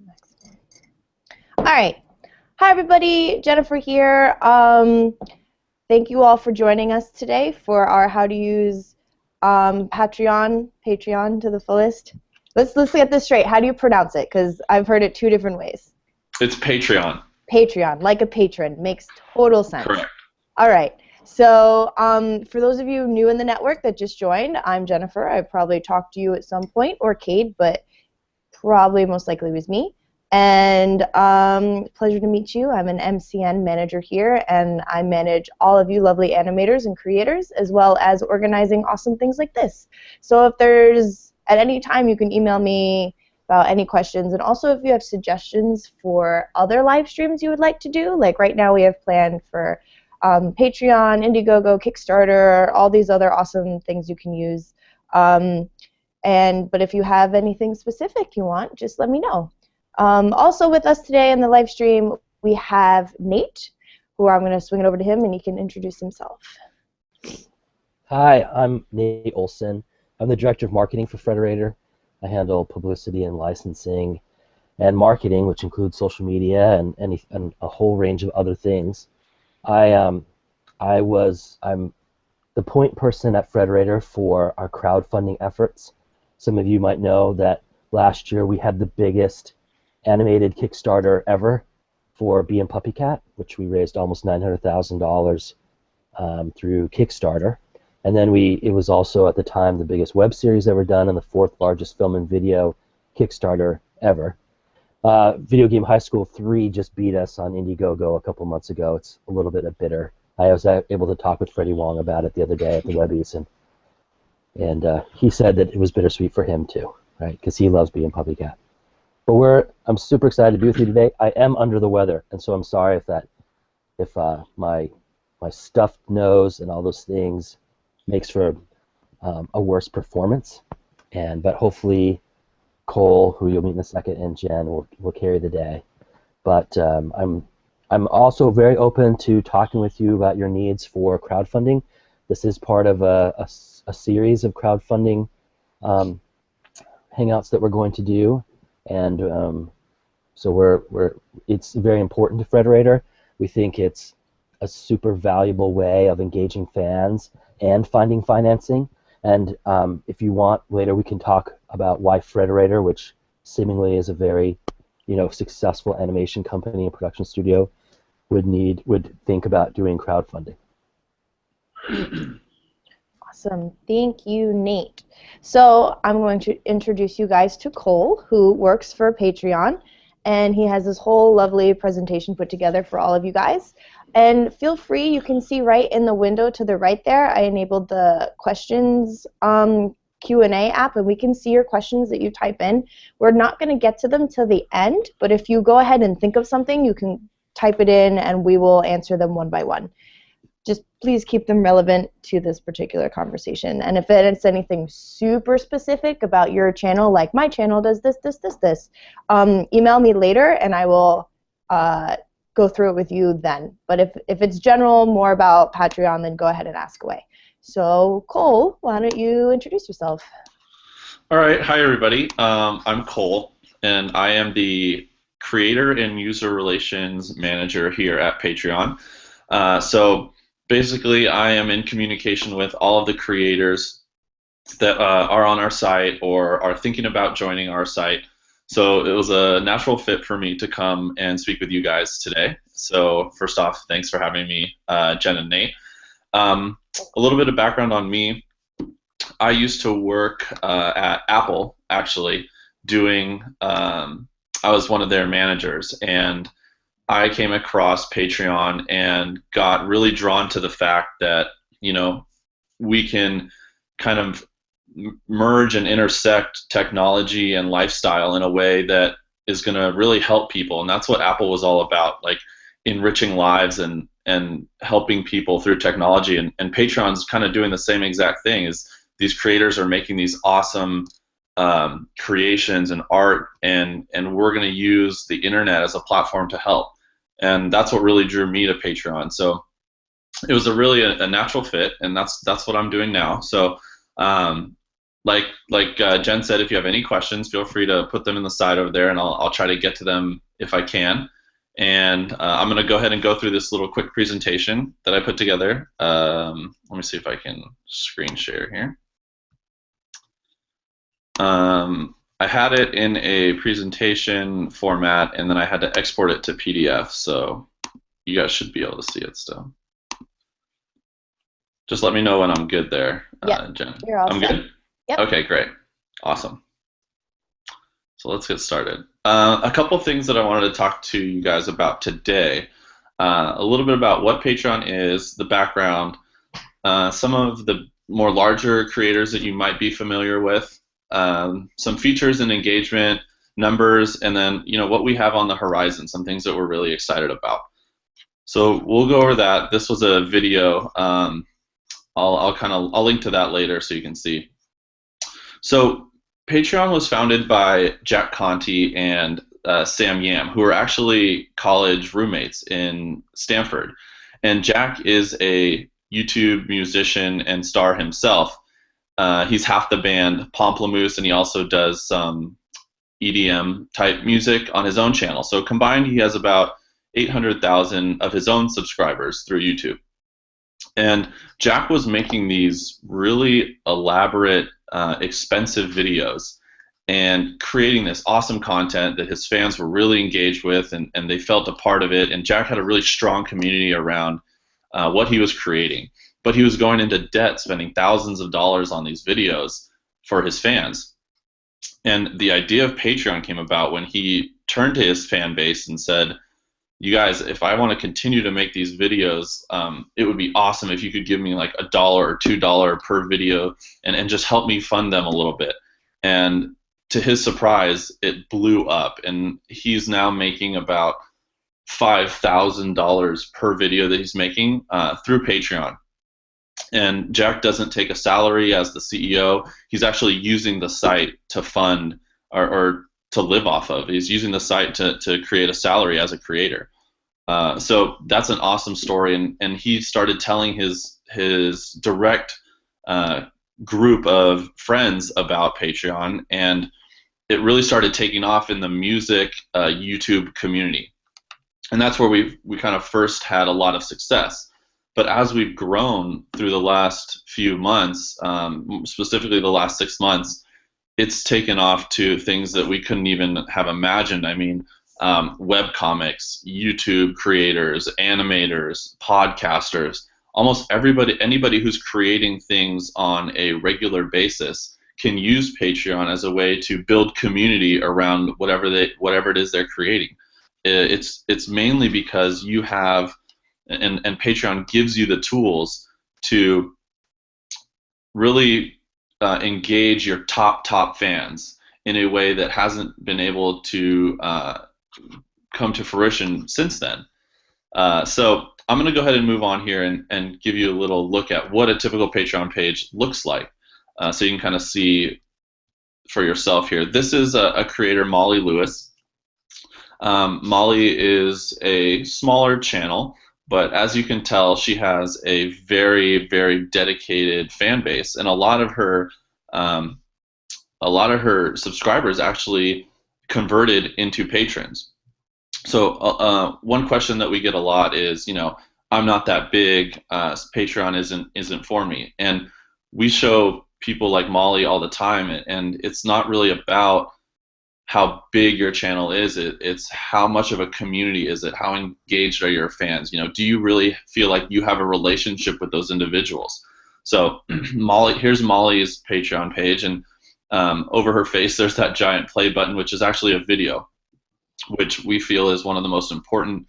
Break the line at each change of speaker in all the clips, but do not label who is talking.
All right. Hi, everybody. Jennifer here. Thank you all for joining us today for our How to Use Patreon to the fullest. Let's get this straight. How do you pronounce it? Because I've heard it two different ways.
It's Patreon.
Patreon, like a patron, makes total sense.
Correct.
All right. So, for those of you new in the network that just joined, I'm Jennifer. I've probably talked to you at some point, or Cade, but probably most likely was me. And pleasure to meet you. I'm an MCN manager here, and I manage all of you lovely animators and creators, as well as organizing awesome things like this. So if there's, at any time, you can email me about any questions, and also if you have suggestions for other live streams you would like to do, like right now we have planned for Patreon, Indiegogo, Kickstarter, all these other awesome things you can use. But if you have anything specific you want, just let me know. Also with us today in the live stream, we have Nate, who I'm going to swing it over to him and he can introduce himself.
Hi, I'm Nate Olson. I'm the Director of Marketing for Frederator. I handle publicity and licensing and marketing, which includes social media and a whole range of other things. I'm the point person at Frederator for our crowdfunding efforts. Some of you might know that last year we had the biggest animated Kickstarter ever for Bee and Puppy Cat, which we raised almost $900,000 through Kickstarter. And then it was also at the time the biggest web series ever done and the fourth largest film and video Kickstarter ever. Video Game High School 3 just beat us on Indiegogo a couple months ago. It's a little bit bitter. I was able to talk with Freddie Wong about it the other day at the Webbies, and he said that it was bittersweet for him too, right? Because he loves Bee and Puppy Cat. But I'm super excited to be with you today. I am under the weather, and so I'm sorry if my stuffed nose and all those things makes for a worse performance. But hopefully Cole, who you'll meet in a second, and Jen will carry the day. But I'm also very open to talking with you about your needs for crowdfunding. This is part of a series of crowdfunding hangouts that we're going to do, and so it's very important to Frederator. We think it's a super valuable way of engaging fans and finding financing. And if you want, later we can talk about why Frederator, which seemingly is a very successful animation company and production studio, would think about doing crowdfunding.
Awesome. Thank you, Nate. So I'm going to introduce you guys to Cole, who works for Patreon, and he has this whole lovely presentation put together for all of you guys. And feel free, you can see right in the window to the right there, I enabled the questions Q&A app, and we can see your questions that you type in. We're not going to get to them till the end, but if you go ahead and think of something, you can type it in and we will answer them one by one. Just please keep them relevant to this particular conversation. And if it's anything super specific about your channel, like my channel does this, email me later and I will go through it with you then. But if it's general, more about Patreon, then go ahead and ask away. So Cole, why don't you introduce yourself?
All right. Hi, everybody. I'm Cole, and I am the Creator and User Relations Manager here at Patreon. So basically, I am in communication with all of the creators that are on our site or are thinking about joining our site. So it was a natural fit for me to come and speak with you guys today. So first off, thanks for having me, Jen and Nate. A little bit of background on me. I used to work at Apple, actually, doing, I was one of their managers, and I came across Patreon and got really drawn to the fact that, we can kind of merge and intersect technology and lifestyle in a way that is going to really help people. And that's what Apple was all about, like enriching lives and helping people through technology. And Patreon's kind of doing the same exact thing. Is these creators are making these awesome creations and art, and we're going to use the internet as a platform to help. And that's what really drew me to Patreon. So it was really a natural fit, and that's what I'm doing now. So like Jen said, if you have any questions, feel free to put them in the side over there, and I'll try to get to them if I can. And I'm going to go ahead and go through this little quick presentation that I put together. Let me see if I can screen share here. I had it in a presentation format, and then I had to export it to PDF, so you guys should be able to see it still. Just let me know when I'm good there,
Yeah,
Jen.
you're all
I'm
set.
good?
Yep.
Okay, great. Awesome. So let's get started. A couple things that I wanted to talk to you guys about today. A little bit about what Patreon is, the background, some of the more larger creators that you might be familiar with, some features and engagement, numbers, and then what we have on the horizon, some things that we're really excited about. So we'll go over that. This was a video. I'll link to that later so you can see. So Patreon was founded by Jack Conte and Sam Yam, who are actually college roommates in Stanford. And Jack is a YouTube musician and star himself. He's half the band Pomplamoose, and he also does some EDM type music on his own channel. So combined, he has about 800,000 of his own subscribers through YouTube. And Jack was making these really elaborate, expensive videos and creating this awesome content that his fans were really engaged with, and they felt a part of it. And Jack had a really strong community around what he was creating. But he was going into debt, spending thousands of dollars on these videos for his fans. And the idea of Patreon came about when he turned to his fan base and said, you guys, if I want to continue to make these videos, it would be awesome if you could give me like $1 or $2 per video and just help me fund them a little bit. And to his surprise, it blew up, and he's now making about $5,000 per video that he's making through Patreon. And Jack doesn't take a salary as the CEO. He's actually using the site to fund or to live off of. He's using the site to create a salary as a creator. So that's an awesome story, and he started telling his direct group of friends about Patreon, and it really started taking off in the music YouTube community. And that's where we kind of first had a lot of success. But as we've grown through the last few months, specifically the last 6 months, it's taken off to things that we couldn't even have imagined. I mean, webcomics, YouTube creators, animators, podcasters, almost anybody who's creating things on a regular basis can use Patreon as a way to build community around whatever it is they're creating. It's mainly because you have, and Patreon gives you the tools to really engage your top fans in a way that hasn't been able to come to fruition since then. So I'm going to go ahead and move on here and give you a little look at what a typical Patreon page looks like, so you can kind of see for yourself here. This is a creator, Molly Lewis. Molly is a smaller channel, but as you can tell, she has a very, very dedicated fan base, and a lot of her subscribers actually converted into patrons. So one question that we get a lot is, I'm not that big. Patreon isn't for me, and we show people like Molly all the time, and it's not really about how big your channel is. It's how much of a community is it? How engaged are your fans? Do you really feel like you have a relationship with those individuals? So here's Molly's Patreon page, and over her face there's that giant play button, which is actually a video, which we feel is one of the most important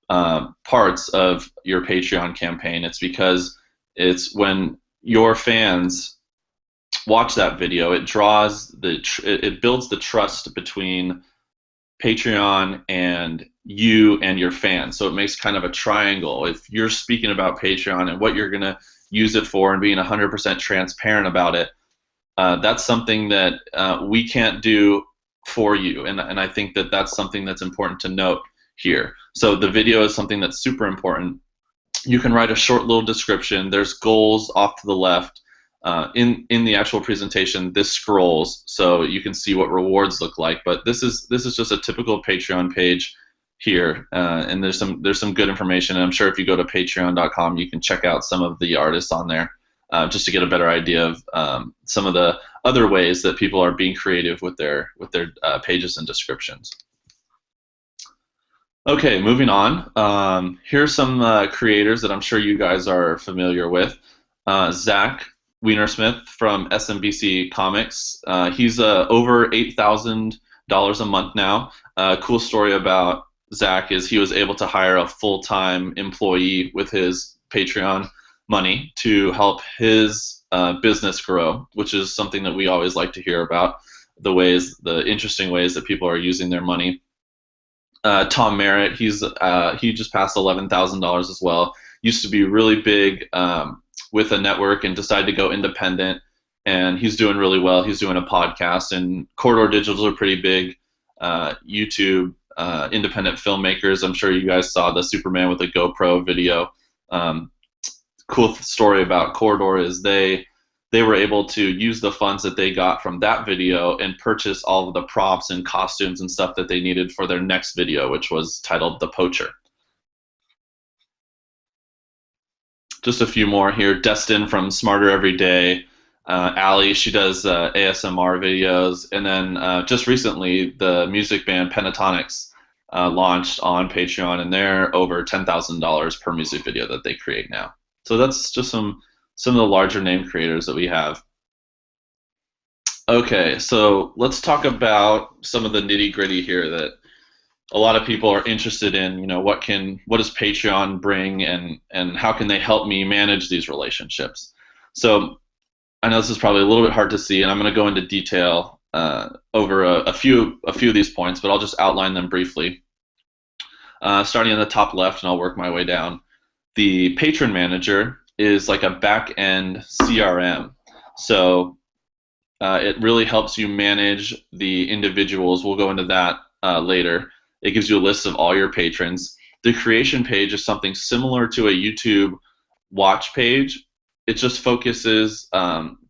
parts of your Patreon campaign. It's because it's when your fans watch that video, it builds the trust between Patreon and you and your fans. So it makes kind of a triangle. If you're speaking about Patreon and what you're going to use it for and being 100% transparent about it, that's something that we can't do for you. And I think that that's something that's important to note here. So the video is something that's super important. You can write a short little description. There's goals off to the left. In the actual presentation, this scrolls so you can see what rewards look like. But this is just a typical Patreon page here, and there's some good information. And I'm sure if you go to Patreon.com, you can check out some of the artists on there, just to get a better idea of some of the other ways that people are being creative with their pages and descriptions. Okay, moving on. Here's some creators that I'm sure you guys are familiar with. Zach Weinersmith from SMBC Comics. He's over $8,000 a month now. Cool story about Zach is he was able to hire a full-time employee with his Patreon money to help his business grow, which is something that we always like to hear about, the interesting ways that people are using their money. Tom Merritt, he just passed $11,000 as well. Used to be really big with a network and decided to go independent, and he's doing really well. He's doing a podcast, and Corridor Digitals are pretty big YouTube independent filmmakers. I'm sure you guys saw the Superman with a GoPro video. Cool story about Corridor is they were able to use the funds that they got from that video and purchase all of the props and costumes and stuff that they needed for their next video, which was titled The Poacher. Just a few more here. Destin from Smarter Every Day. Allie, she does ASMR videos. And then just recently, the music band Pentatonics launched on Patreon, and they're over $10,000 per music video that they create now. So that's just some of the larger name creators that we have. Okay, so let's talk about some of the nitty-gritty here that a lot of people are interested in. You know, what does Patreon bring, and how can they help me manage these relationships? So I know this is probably a little bit hard to see, and I'm going to go into detail over a few of these points, but I'll just outline them briefly. Starting in the top left, and I'll work my way down. The Patron Manager is like a back-end CRM. So it really helps you manage the individuals. We'll go into that later. It gives you a list of all your patrons. The creation page is something similar to a YouTube watch page. It just focuses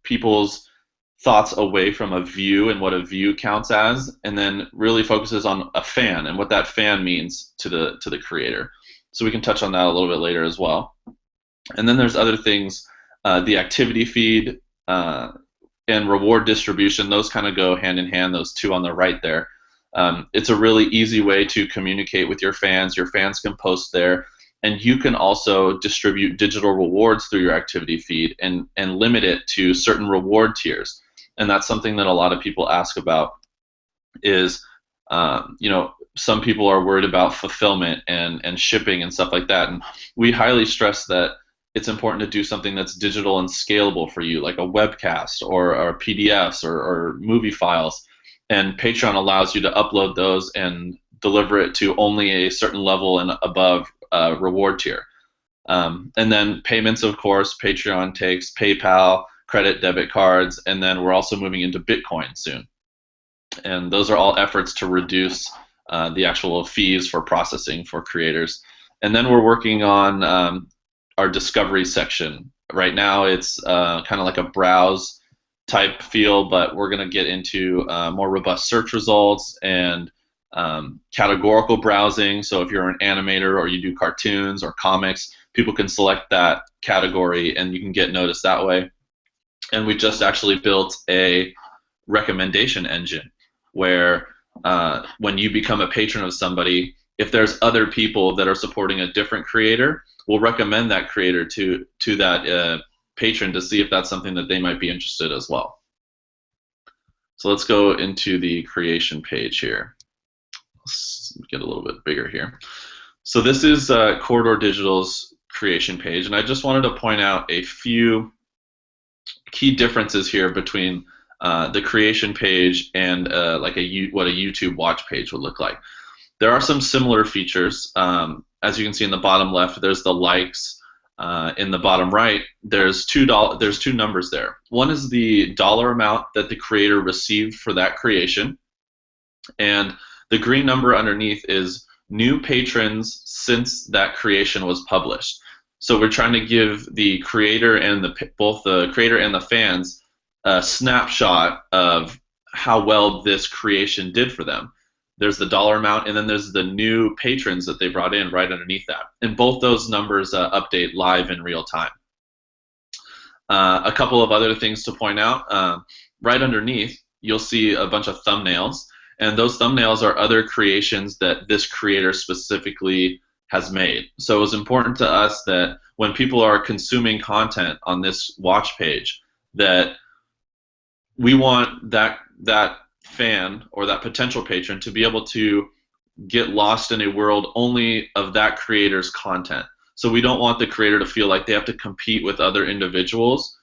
people's thoughts away from a view and what a view counts as, and then really focuses on a fan and what that fan means to the creator. So we can touch on that a little bit later as well. And then there's other things, the activity feed and reward distribution. Those kind of go hand in hand, those two on the right there. It's a really easy way to communicate with your fans. Your fans can post there, and you can also distribute digital rewards through your activity feed and limit it to certain reward tiers. And that's something that a lot of people ask about is, you know, some people are worried about fulfillment and shipping and stuff like that. And we highly stress that it's important to do something that's digital and scalable for you, like a webcast or PDFs or movie files. And Patreon allows you to upload those and deliver it to only a certain level and above reward tier. And then payments, of course, Patreon takes PayPal, credit, debit cards, and then we're also moving into Bitcoin soon. And those are all efforts to reduce the actual fees for processing for creators. And then we're working on our discovery section. Right now it's kind of like a browse type feel, but we're going to get into more robust search results and categorical browsing. So if you're an animator or you do cartoons or comics, people can select that category and you can get noticed that way. And we just actually built a recommendation engine where when you become a patron of somebody, if there's other people that are supporting a different creator, we'll recommend that creator to that patron to see if that's something that they might be interested as well. So let's go into the creation page here. Let's get a little bit bigger here. So this is Corridor Digital's creation page, and I just wanted to point out a few key differences here between the creation page and what a YouTube watch page would look like. There are some similar features. As you can see in the bottom left, there's the likes. In the bottom right, there's two numbers there. One is the dollar amount that the creator received for that creation, and the green number underneath is new patrons since that creation was published. So we're trying to give the creator and both the creator and the fans a snapshot of how well this creation did for them. There's the dollar amount, and then there's the new patrons that they brought in right underneath that. And both those numbers update live in real time. A couple of other things to point out. Right underneath, you'll see a bunch of thumbnails, and those thumbnails are other creations that this creator specifically has made. So it was important to us that when people are consuming content on this watch page, that we want that fan or that potential patron to be able to get lost in a world only of that creator's content. So we don't want the creator to feel like they have to compete with other individuals.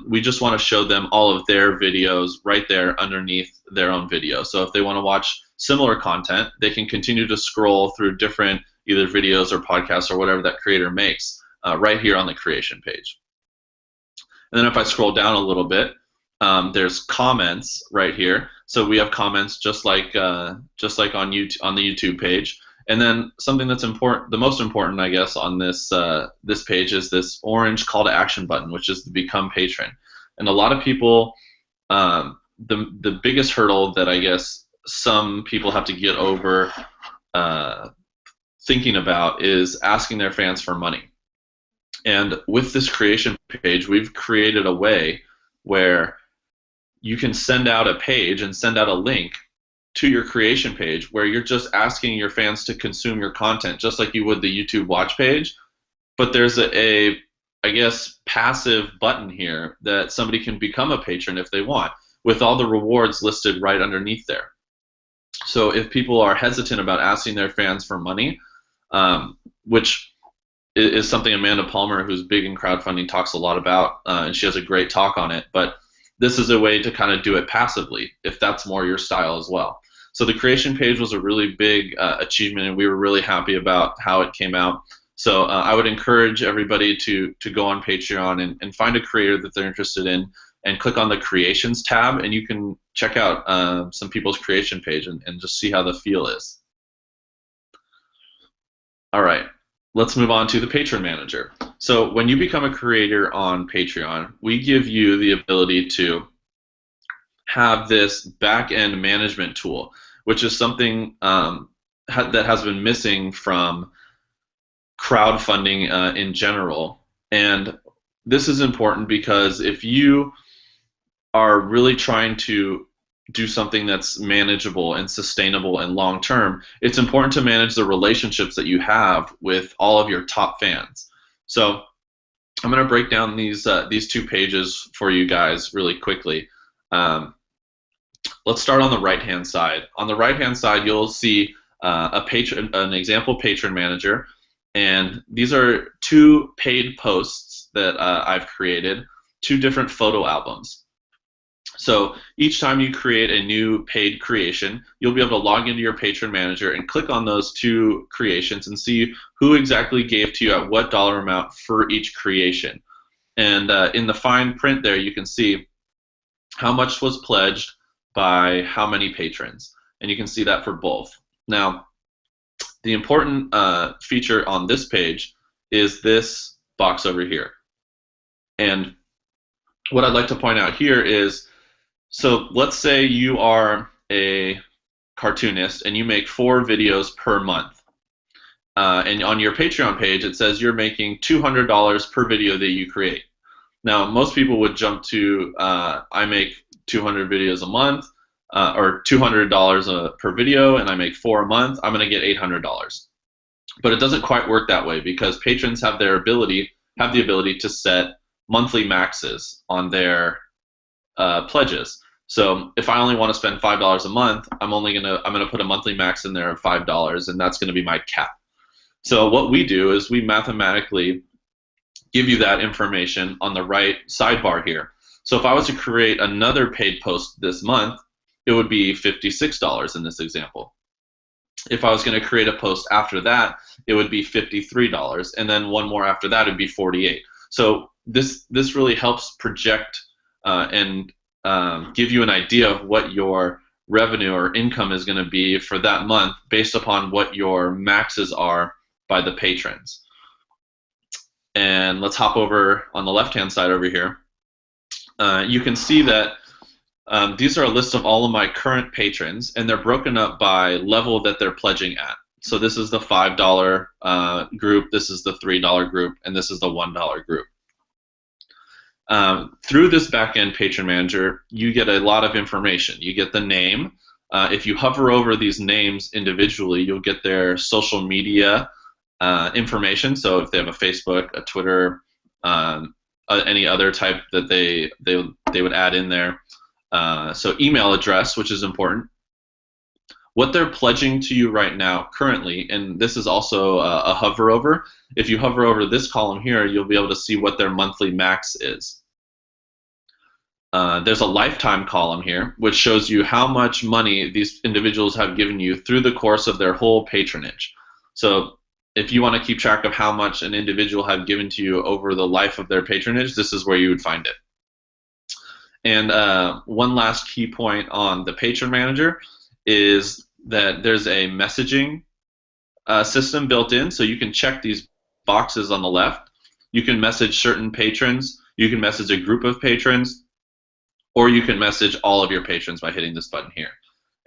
We just want to show them all of their videos right there underneath their own video. So if they want to watch similar content, they can continue to scroll through different either videos or podcasts or whatever that creator makes right here on the creation page. And then if I scroll down a little bit, there's comments right here. So we have comments just like on the YouTube page. And then something that's important, the most important, I guess, on this this page is this orange call to action button, which is the Become Patron. And a lot of people, the biggest hurdle that I guess some people have to get over thinking about is asking their fans for money. And with this creation page, we've created a way where you can send out a page and send out a link to your creation page where you're just asking your fans to consume your content just like you would the YouTube watch page. But there's I guess, passive button here that somebody can become a patron if they want, with all the rewards listed right underneath there. So if people are hesitant about asking their fans for money, which is something Amanda Palmer, who's big in crowdfunding, talks a lot about, and she has a great talk on it, but this is a way to kind of do it passively if that's more your style as well. So the creation page was a really big achievement, and we were really happy about how it came out. So I would encourage everybody to go on Patreon and find a creator that they're interested in and click on the Creations tab, and you can check out some people's creation page and just see how the feel is. All right, let's move on to the Patron Manager. So when you become a creator on Patreon, we give you the ability to have this back-end management tool, which is something that has been missing from crowdfunding in general. And this is important because if you are really trying to do something that's manageable and sustainable and long-term, it's important to manage the relationships that you have with all of your top fans. So I'm going to break down these two pages for you guys really quickly. Let's start on the right-hand side. On the right-hand side, you'll see an example patron manager, and these are two paid posts that I've created, two different photo albums. So each time you create a new paid creation, you'll be able to log into your patron manager and click on those two creations and see who exactly gave to you at what dollar amount for each creation. And in the fine print there, you can see how much was pledged by how many patrons. And you can see that for both. Now, the important feature on this page is this box over here. And what I'd like to point out here is, so let's say you are a cartoonist and you make 4 videos per month. And on your Patreon page, it says you're making $200 per video that you create. Now, most people would jump to, I make 200 videos a month, or $200 per video, and I make 4 a month, I'm going to get $800. But it doesn't quite work that way because patrons have the ability to set monthly maxes on their pledges. So if I only want to spend $5 a month, I'm gonna put a monthly max in there of $5, and that's going to be my cap. So what we do is we mathematically give you that information on the right sidebar here. So if I was to create another paid post this month, it would be $56 in this example. If I was going to create a post after that, it would be $53, and then one more after that, it would be $48. So this really helps project and give you an idea of what your revenue or income is going to be for that month based upon what your maxes are by the patrons. And let's hop over on the left-hand side over here. You can see that these are a list of all of my current patrons, and they're broken up by level that they're pledging at. So this is the $5 group, this is the $3 group, and this is the $1 group. Through this back-end patron manager, you get a lot of information. You get the name. If you hover over these names individually, you'll get their social media information. So if they have a Facebook, a Twitter, any other type that they would add in there. So email address, which is important. What they're pledging to you right now currently, and this is also a hover over. If you hover over this column here, you'll be able to see what their monthly max is. There's a lifetime column here, which shows you how much money these individuals have given you through the course of their whole patronage. So if you want to keep track of how much an individual have given to you over the life of their patronage, this is where you would find it. And one last key point on the patron manager is that there's a messaging system built in, so you can check these boxes on the left. You can message certain patrons, you can message a group of patrons, or you can message all of your patrons by hitting this button here.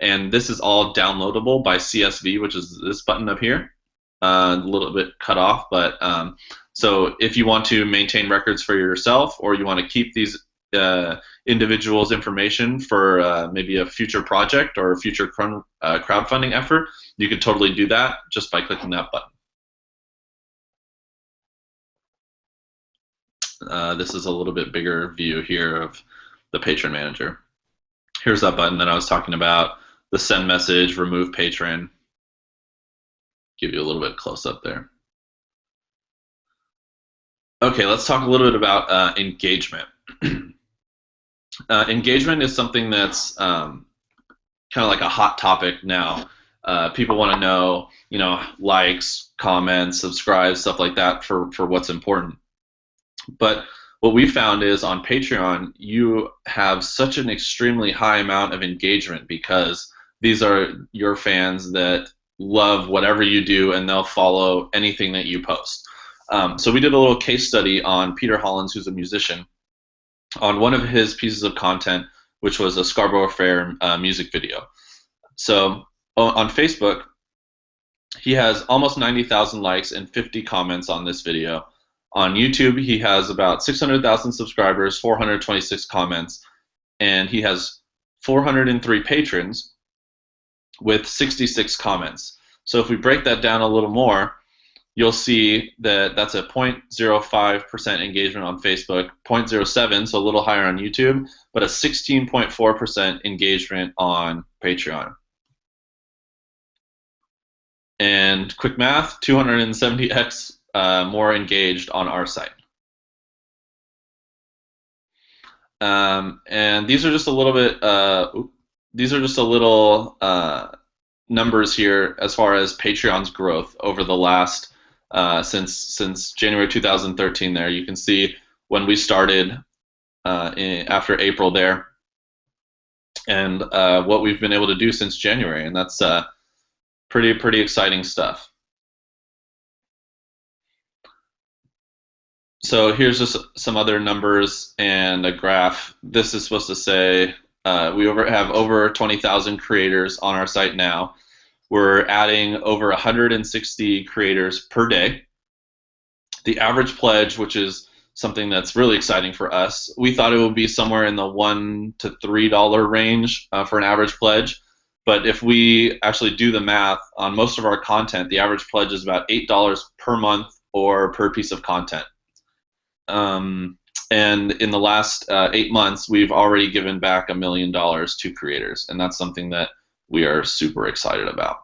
And this is all downloadable by CSV, which is this button up here. A little bit cut off, but so if you want to maintain records for yourself, or you want to keep these individuals' information for maybe a future project or a future crowdfunding effort, you could totally do that just by clicking that button. This is a little bit bigger view here of the patron manager. Here's that button that I was talking about, the send message, remove patron. Give you a little bit close up there. Okay, let's talk a little bit about engagement. Engagement is something that's kind of like a hot topic now. People want to know, likes, comments, subscribe, stuff like that for what's important. But what we found is on Patreon, you have such an extremely high amount of engagement because these are your fans that love whatever you do, and they'll follow anything that you post. So we did a little case study on Peter Hollins, who's a musician, on one of his pieces of content, which was a Scarborough Fair music video. So on Facebook, he has almost 90,000 likes and 50 comments on this video. On YouTube, he has about 600,000 subscribers, 426 comments, and he has 403 patrons with 66 comments. So if we break that down a little more, you'll see that that's a 0.05% engagement on Facebook, 0.07, so a little higher on YouTube, but a 16.4% engagement on Patreon. And quick math, 270x more engaged on our site. And these are just a little bit, numbers here as far as Patreon's growth over the last since January 2013. There you can see when we started after April there, and what we've been able to do since January, and that's pretty exciting stuff. So here's just some other numbers and a graph. This is supposed to say we have over 20,000 creators on our site now. We're adding over 160 creators per day. The average pledge, which is something that's really exciting for us, we thought it would be somewhere in the $1 to $3 range for an average pledge. But if we actually do the math on most of our content, the average pledge is about $8 per month or per piece of content. And in the last 8 months, we've already given back $1 million to creators, and that's something that we are super excited about.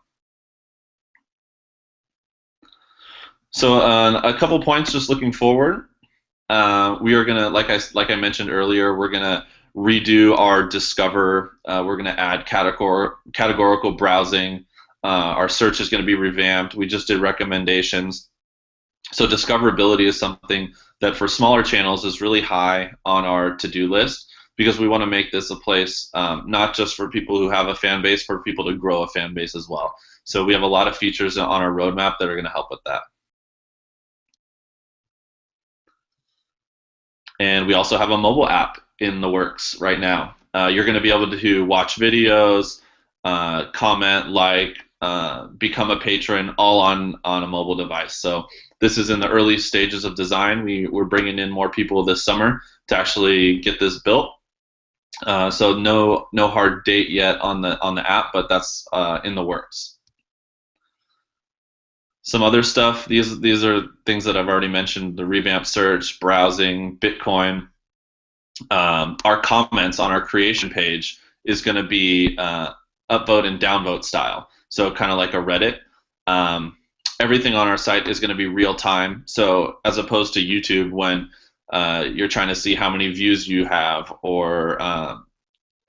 So a couple points just looking forward. We are gonna, like I mentioned earlier, we're gonna redo our Discover. We're gonna add categorical browsing. Our search is gonna be revamped. We just did recommendations. So discoverability is something that for smaller channels is really high on our to-do list, because we want to make this a place not just for people who have a fan base, for people to grow a fan base as well. So we have a lot of features on our roadmap that are going to help with that. And we also have a mobile app in the works right now. You're going to be able to watch videos, comment, become a patron, all on a mobile device. So this is in the early stages of design. We're bringing in more people this summer to actually get this built. So no hard date yet on the app, but that's in the works. Some other stuff. These are things that I've already mentioned: the revamped search, browsing, Bitcoin. Our comments on our creation page is going to be upvote and downvote style, so kind of like a Reddit. Everything on our site is going to be real time, so as opposed to YouTube when you're trying to see how many views you have or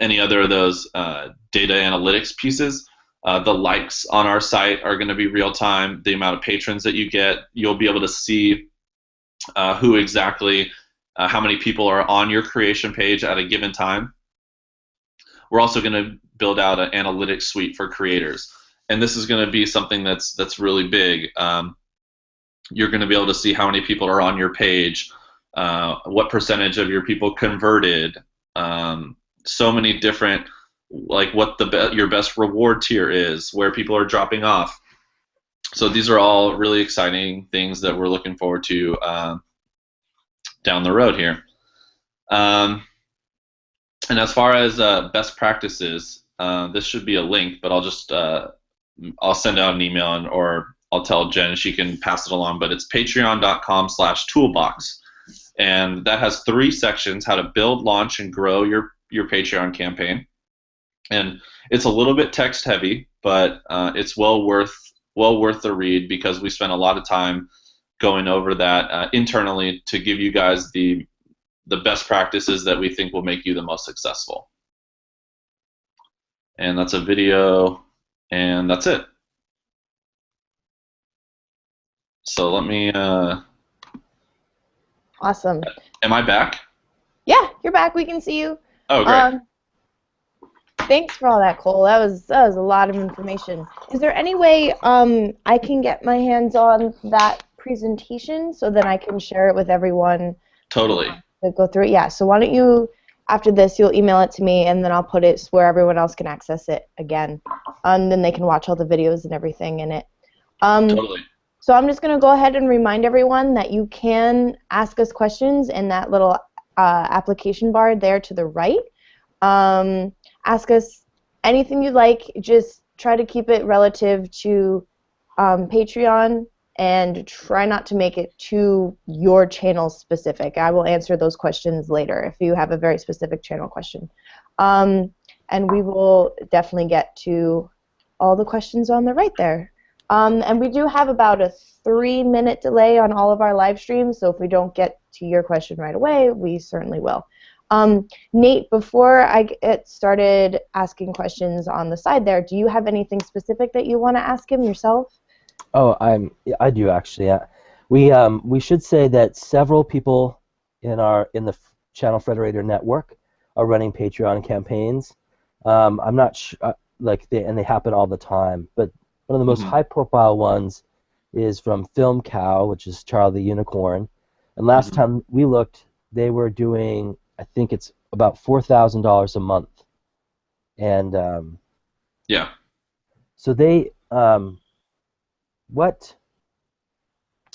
any other of those data analytics pieces. The likes on our site are going to be real time. The amount of patrons that you get, you'll be able to see who exactly, how many people are on your creation page at a given time. We're also going to build out an analytics suite for creators, and this is going to be something that's really big. You're going to be able to see how many people are on your page, what percentage of your people converted, so many different, like what your best reward tier is, where people are dropping off. So these are all really exciting things that we're looking forward to down the road here. And as far as best practices, this should be a link, but I'll send out an email or I'll tell Jen, she can pass it along. But it's patreon.com/toolbox, and that has 3 sections: how to build, launch, and grow your Patreon campaign. And it's a little bit text heavy, but it's well worth the read, because we spent a lot of time going over that internally to give you guys the best practices that we think will make you the most successful. And that's a video, and that's it. So let me.
Awesome.
Am I back?
Yeah, you're back. We can see you.
Oh, great.
Thanks for all that, Cole. That was a lot of information. Is there any way I can get my hands on that presentation so that I can share it with everyone?
Totally.
To go through it? Yeah. So why don't you, after this, you'll email it to me, and then I'll put it where everyone else can access it again, and then they can watch all the videos and everything in it.
Totally.
So I'm just going to go ahead and remind everyone that you can ask us questions in that little application bar there to the right. Ask us anything you'd like. Just try to keep it relative to Patreon, and try not to make it too your channel specific. I will answer those questions later if you have a very specific channel question. And we will definitely get to all the questions on the right there. And we do have about a 3-minute delay on all of our live streams, so if we don't get to your question right away, we certainly will. Nate, before I get started asking questions on the side there, do you have anything specific that you want to ask him yourself?
Oh, I do actually. We should say that several people in the Channel Federator network are running Patreon campaigns. I'm not sure, and they happen all the time. But one of the most high-profile ones is from Film Cow, which is Charlie the Unicorn. And last time we looked, they were doing, I think it's about $4,000 a month. And
yeah.
So they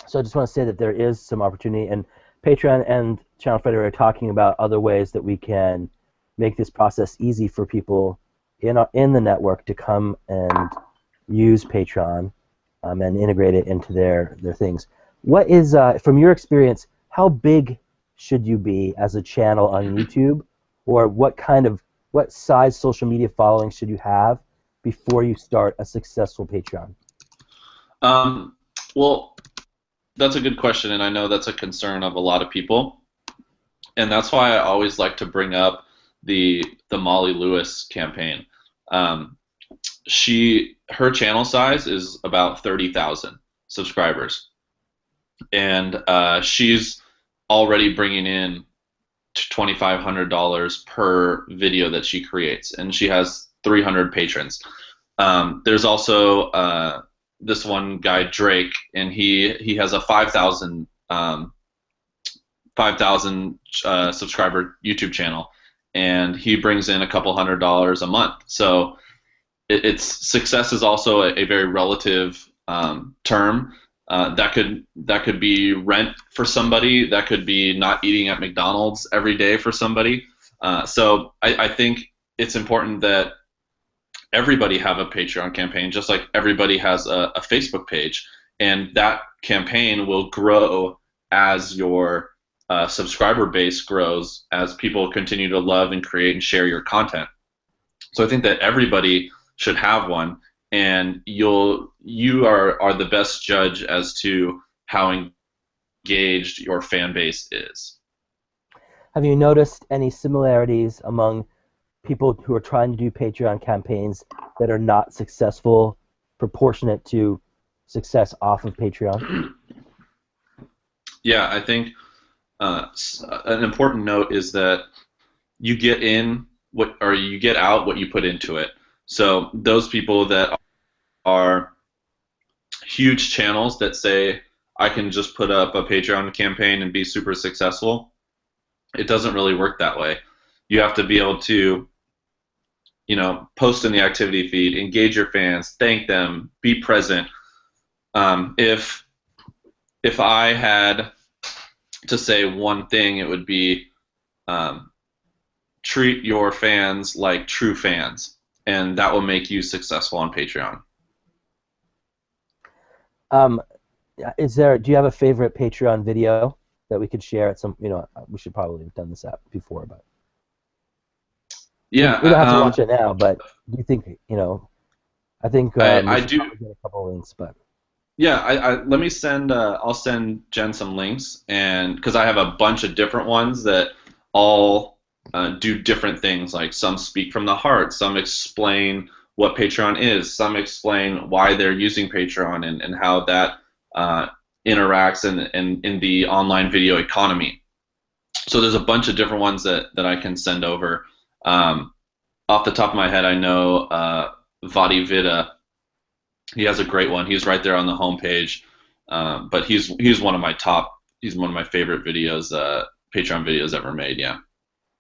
So I just want to say that there is some opportunity, and Patreon and Channel Federator are talking about other ways that we can make this process easy for people in the network to come and use Patreon and integrate it into their things. What is, from your experience, how big should you be as a channel on YouTube, or what size social media following should you have before you start a successful Patreon?
Well, that's a good question, and I know that's a concern of a lot of people, and that's why I always like to bring up the Molly Lewis campaign. Her channel size is about 30,000 subscribers, and she's already bringing in $2,500 per video that she creates, and she has 300 patrons. There's also this one guy, Drake, and he has a 5,000 5,000 subscriber YouTube channel, and he brings in a couple $100 a month. So it's success is also a very relative term. That could be rent for somebody. That could be not eating at McDonald's every day for somebody. So I think it's important that everybody have a Patreon campaign, just like everybody has a Facebook page, and that campaign will grow as your subscriber base grows, as people continue to love and create and share your content. So I think that everybody should have one, and you are the best judge as to how engaged your fan base is.
Have you noticed any similarities among people who are trying to do Patreon campaigns that are not successful, proportionate to success off of Patreon?
Yeah, I think an important note is that you get in or you get out what you put into it. So those people that are huge channels that say, I can just put up a Patreon campaign and be super successful, it doesn't really work that way. You have to be able to, post in the activity feed, engage your fans, thank them, be present. If I had to say one thing, it would be treat your fans like true fans, and that will make you successful on Patreon.
Do you have a favorite Patreon video that we could share at some? We should probably have done this before, but
yeah,
we don't have to watch it now. But do you think I think
I
we should
do.
probably get a couple of links, but.
Yeah, let me send. I'll send Jen some links, and because I have a bunch of different ones that all do different things. Like some speak from the heart, some explain what Patreon is, some explain why they're using Patreon and how that interacts in the online video economy. So there's a bunch of different ones that I can send over. Off the top of my head, I know Vadi Vida. He has a great one. He's right there on the homepage. But he's one of my favorite videos, Patreon videos ever made. Yeah.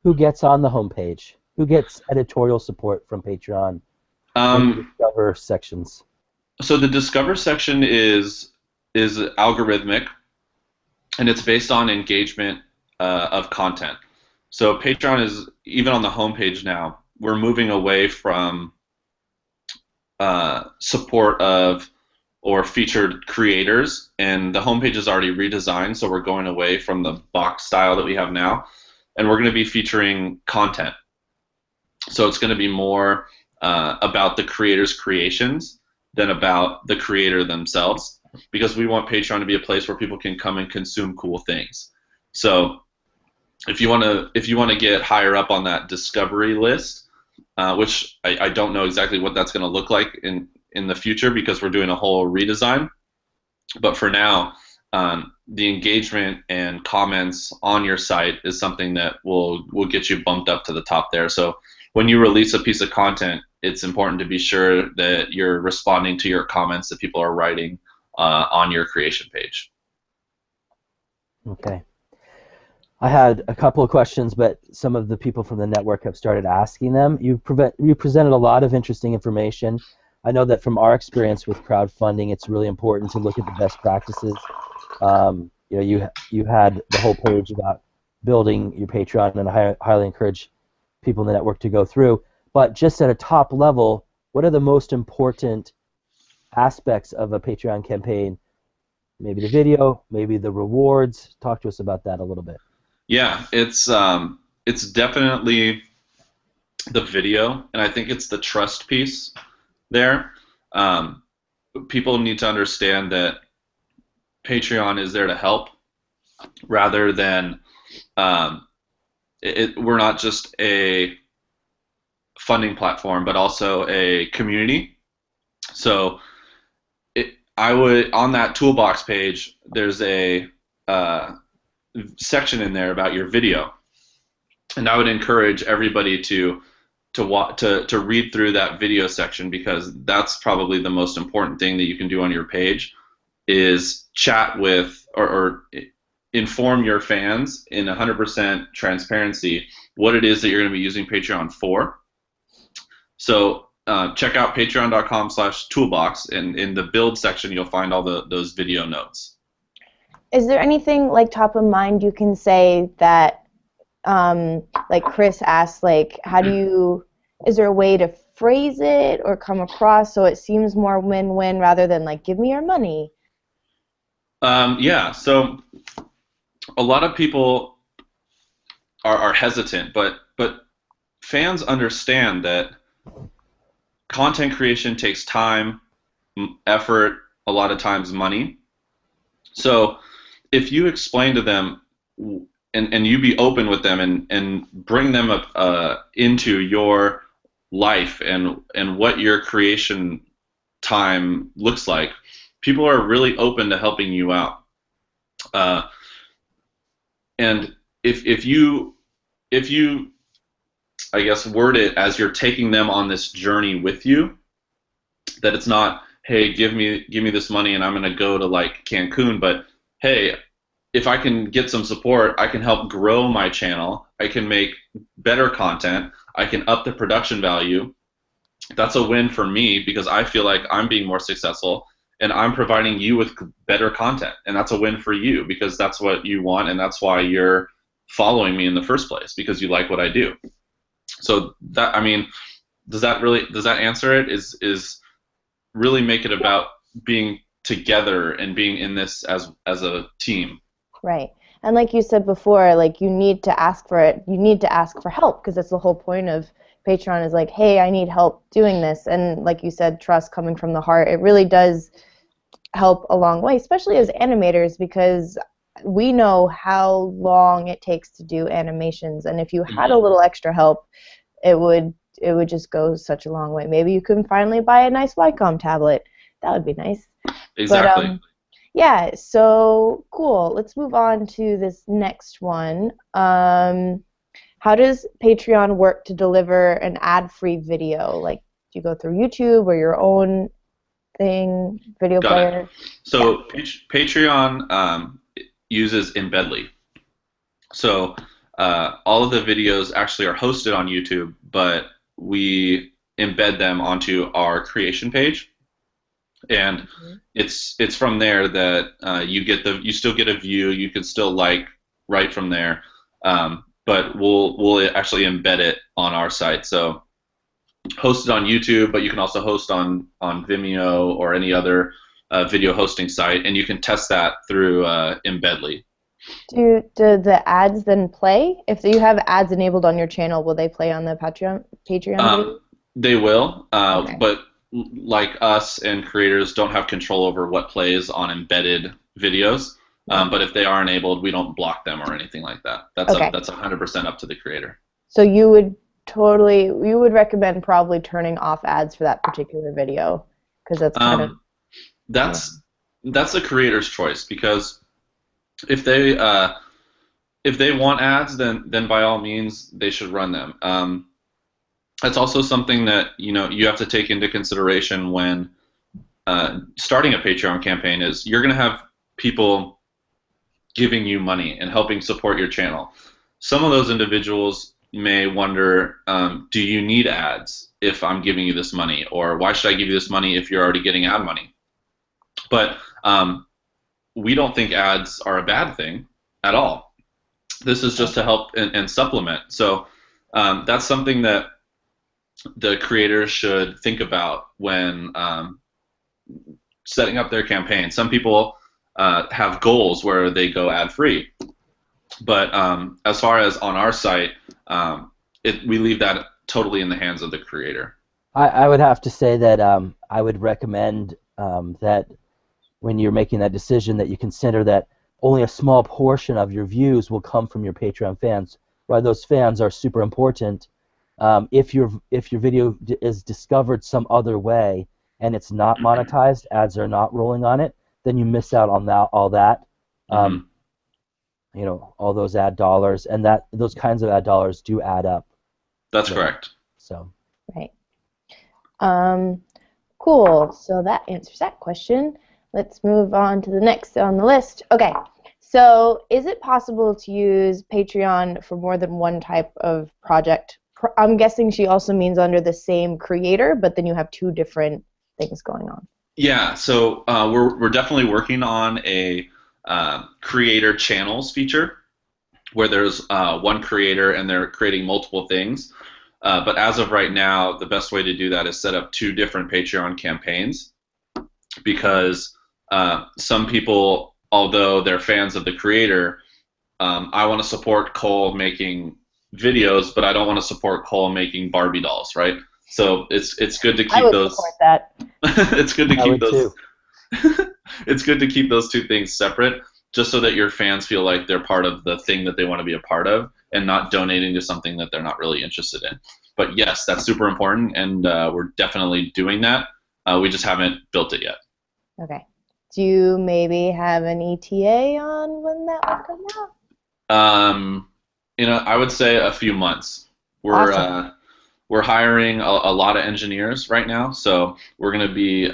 Who gets on the homepage? Who gets editorial support from Patreon? In the Discover sections.
So the Discover section is algorithmic, and it's based on engagement of content. So Patreon is, even on the homepage now, we're moving away from support of or featured creators, and the homepage is already redesigned, so we're going away from the box style that we have now, and we're going to be featuring content. So it's going to be more about the creator's creations than about the creator themselves, because we want Patreon to be a place where people can come and consume cool things. So if you want to get higher up on that discovery list, which I don't know exactly what that's going to look like in the future, because we're doing a whole redesign. But for now, the engagement and comments on your site is something that will get you bumped up to the top there. So when you release a piece of content, it's important to be sure that you're responding to your comments that people are writing on your creation page.
Okay. I had a couple of questions, but some of the people from the network have started asking them. You presented a lot of interesting information. I know that from our experience with crowdfunding, it's really important to look at the best practices. You had the whole page about building your Patreon, and I highly encourage people in the network to go through. But just at a top level, what are the most important aspects of a Patreon campaign? Maybe the video, maybe the rewards. Talk to us about that a little bit.
Yeah, it's definitely the video, and I think it's the trust piece there. People need to understand that Patreon is there to help, rather than we're not just a funding platform, but also a community. So on that toolbox page, there's a section in there about your video, and I would encourage everybody to read through that video section, because that's probably the most important thing that you can do on your page, is chat with or inform your fans in 100% transparency what it is that you're going to be using Patreon for. So check out patreon.com/toolbox, and in the build section you'll find all those video notes.
Is there anything like top of mind you can say that, like Chris asked, like is there a way to phrase it or come across so it seems more win-win rather than like give me your money?
Yeah, so a lot of people are hesitant, but fans understand that content creation takes time, effort, a lot of times money. So if you explain to them and you be open with them and bring them up, into your life and what your creation time looks like, people are really open to helping you out. And if you I guess word it as you're taking them on this journey with you, that it's not, hey, give me this money and I'm gonna go to like Cancun, but hey, if I can get some support, I can help grow my channel, I can make better content, I can up the production value. That's a win for me because I feel like I'm being more successful and I'm providing you with better content, and that's a win for you because that's what you want and that's why you're following me in the first place, because you like what I do. So that, I mean, does that answer it? Is really make it about being together and being in this as a team.
Right. And like you said before, like you need to ask for it. You need to ask for help because that's the whole point of Patreon is like, hey, I need help doing this. And like you said, trust coming from the heart. It really does help a long way, especially as animators, because we know how long it takes to do animations. And if you had a little extra help, it would just go such a long way. Maybe you can finally buy a nice Wacom tablet. That would be nice.
Exactly.
But, yeah, so cool. Let's move on to this next one. How does Patreon work to deliver an ad-free video? Like, do you go through YouTube or your own thing, video
Got
player?
it. So yeah. Patreon uses Embedly. So all of the videos actually are hosted on YouTube, but we embed them onto our creation page, and it's from there that you still get a view. You can still like right from there, but we'll actually embed it on our site. So hosted on YouTube, but you can also host on Vimeo or any other video hosting site, and you can test that through Embedly.
Do the ads then play? If you have ads enabled on your channel, will they play on the Patreon video?
They will,
Okay.
but like us and creators don't have control over what plays on embedded videos. But if they are enabled, we don't block them or anything like that. That's
Okay.
that's 100% up to the creator.
So you would recommend probably turning off ads for that particular video because that's kind of
that's a creator's choice, because if they want ads, then by all means they should run them. That's also something that you have to take into consideration when starting a Patreon campaign. Is you're going to have people giving you money and helping support your channel. Some of those individuals may wonder, do you need ads if I'm giving you this money, or why should I give you this money if you're already getting ad money? But we don't think ads are a bad thing at all. This is just to help and supplement. So that's something that the creators should think about when setting up their campaign. Some people have goals where they go ad-free, but as far as on our site, we leave that totally in the hands of the creator.
I would have to say that I would recommend that when you're making that decision, that you consider that only a small portion of your views will come from your Patreon fans. Why those fans are super important. If your video is discovered some other way and it's not monetized, ads are not rolling on it, then you miss out on all that. All those ad dollars, and those kinds of ad dollars do add up.
That's correct.
So.
Right. Cool. So that answers that question. Let's move on to the next on the list. Okay. So, is it possible to use Patreon for more than one type of project? I'm guessing she also means under the same creator, but then you have two different things going on.
Yeah, so we're definitely working on a creator channels feature where there's one creator and they're creating multiple things. But as of right now, the best way to do that is set up two different Patreon campaigns because some people, although they're fans of the creator, I want to support Cole making videos, but I don't want to support Cole making Barbie dolls, right? So it's good to
I
keep
would
those.
support that.
It's good to
I
keep
would
those.
too.
It's good to keep those two things separate, just so that your fans feel like they're part of the thing that they want to be a part of, and not donating to something that they're not really interested in. But yes, that's super important, and we're definitely doing that. We just haven't built it yet.
Okay. Do you maybe have an ETA on when that will come out?
I would say a few months. We're
Awesome.
we're hiring a lot of engineers right now, so we're going to be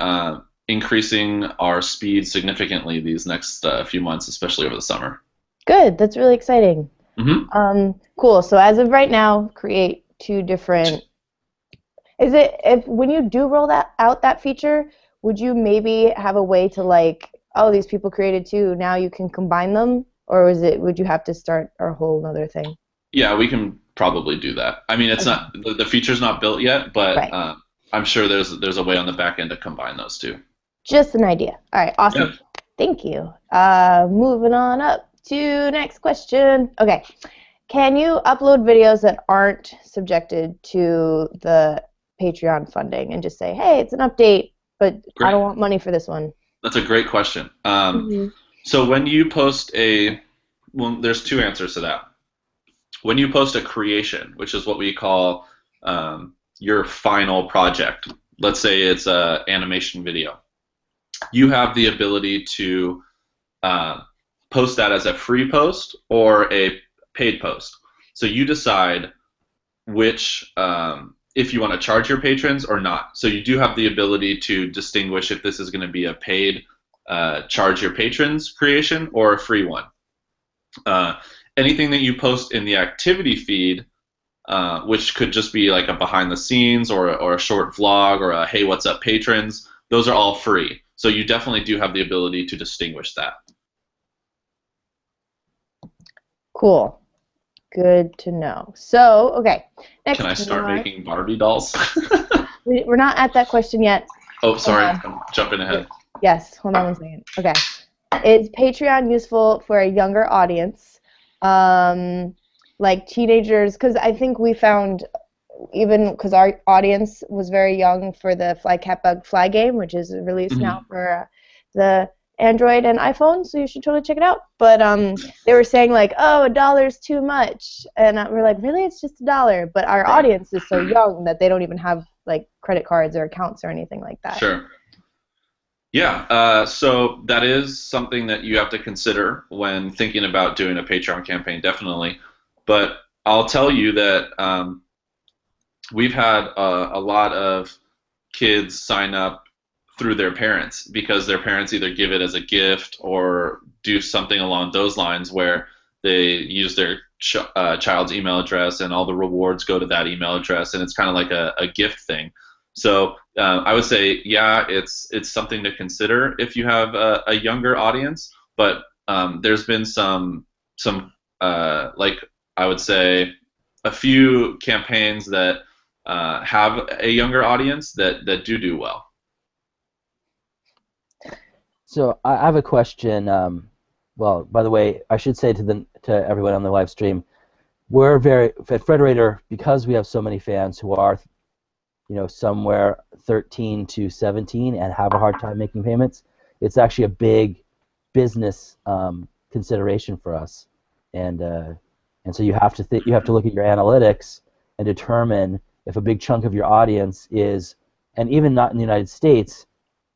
increasing our speed significantly these next few months, especially over the summer.
Good. That's really exciting. Cool. So as of right now, create two different. Is it if when you do roll that feature, would you maybe have a way to like, oh, these people created two, now you can combine them, or would you have to start a whole other thing?
Yeah, we can probably do that. I mean, it's
Okay.
not the feature's not built yet, but
Right.
I'm sure there's a way on the back end to combine those two.
Just an idea. All right.
Yeah.
Awesome. Thank you. Moving on up to next question. Okay. Can you upload videos that aren't subjected to the Patreon funding and just say, hey, it's an update, but I
Great.
don't want money for this one?
That's a great question.
Hmm.
So when you post there's two answers to that. When you post a creation, which is what we call your final project, let's say it's an animation video, you have the ability to post that as a free post or a paid post. So you decide which, if you want to charge your patrons or not. So you do have the ability to distinguish if this is going to be a paid charge your patrons creation or a free one. Anything that you post in the activity feed, which could just be like a behind the scenes or a short vlog or a hey, what's up, patrons, those are all free. So you definitely do have the ability to distinguish that.
Cool. Good to know. So, okay. Next
Can I start
one.
making Barbie dolls?
We're not at that question yet.
Oh, sorry,
Hold
I'm jumping ahead.
Yes, hold on one second. Okay. Is Patreon useful for a younger audience? Like teenagers, because I think we found, even because our audience was very young for the Fly Cat Bug Fly game, which is released now for the Android and iPhone, so you should totally check it out. But they were saying like, oh, $1's too much, and we're like, really? It's just $1. But our
Right.
audience is so young that they don't even have like credit cards or accounts or anything like that.
Sure. Yeah, so that is something that you have to consider when thinking about doing a Patreon campaign, definitely. But I'll tell you that we've had a lot of kids sign up through their parents because their parents either give it as a gift or do something along those lines where they use their child's email address and all the rewards go to that email address, and it's kind of like a gift thing. So I would say, yeah, it's something to consider if you have a younger audience. But there's been some like I would say a few campaigns that have a younger audience that do well.
So I have a question. Well, by the way, I should say to everyone on the live stream, we're very at Frederator, because we have so many fans who are, somewhere 13 to 17 and have a hard time making payments. It's actually a big business consideration for us, and so you have to look at your analytics and determine if a big chunk of your audience is, and even not in the United States,